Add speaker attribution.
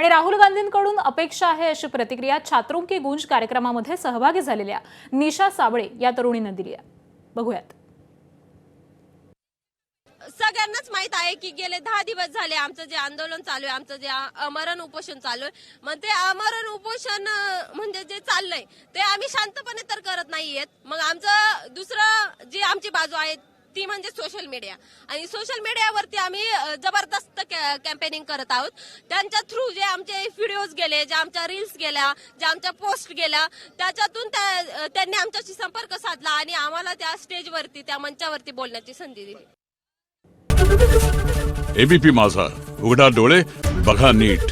Speaker 1: आणि राहुल गांधींकडून अपेक्षा आहे अशी प्रतिक्रिया छात्रों की गूंज कार्यक्रमामध्ये सहभागी झालेल्या निशा साबळे या तरुणीने दिली आहे। बघूयात।
Speaker 2: सगळ्यांनाच माहित आहे की गेले 10 दिवस झाले आमचं जे आंदोलन चालू आहे, आमचं जे आमरण उपोषण चालू आहे, मग ते आमरण उपोषण म्हणजे जे चाललंय ते आम्ही शांतपणे तर करत नाहीयेत। मग आमचं दुसरं जी आमची बाजू आहे ती म्हणजे सोशल मीडिया, आणि सोशल मीडियावरती आम्ही जबरदस्त कॅम्पेनिंग करत आहोत। त्यांच्या थ्रू जे आमचे व्हिडिओज गेले, जे आमच्या रील्स गेल्या, जे आमच्या पोस्ट गेल्या, त्याच्यातून त्यांनी आमच्याशी संपर्क साधला आणि आम्हाला त्या स्टेजवरती, त्या मंचावरती बोलण्याची संधी दिली।
Speaker 3: एबीपी माझा, उघडा डोळे बघा नीट।